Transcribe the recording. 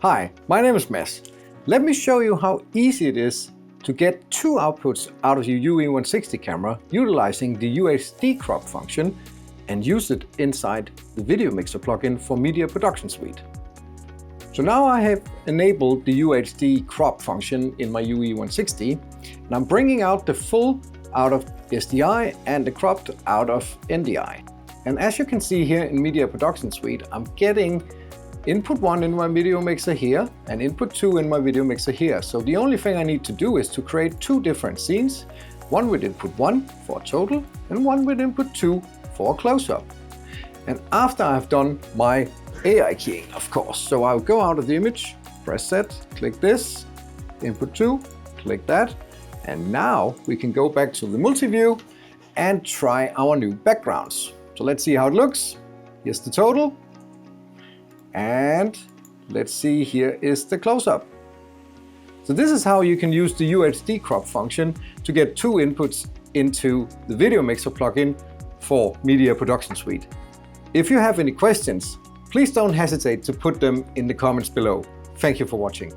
Hi, my name is Mads. Let me show you how easy it is to get two outputs out of your UE160 camera utilizing the UHD crop function and use it inside the Video Mixer plugin for Media Production Suite. So now I have enabled the UHD crop function in my UE160 and I'm bringing out the full out of SDI and the cropped out of NDI. And as you can see here in Media Production Suite, I'm getting input 1 in my video mixer here and input 2 in my video mixer here. So the only thing I need to do is to create two different scenes, one with input 1 for a total and one with input 2 for a close-up. And after I've done my AI keying, of course, so I'll go out of the image, press set, click this, input 2, click that, and now we can go back to the multi-view and try our new backgrounds. So let's see how it looks. Here's the total. And let's see, here is the close-up. So this is how you can use the UHD crop function to get two inputs into the Video Mixer plugin for Media Production Suite. If you have any questions, please don't hesitate to put them in the comments below. Thank you for watching.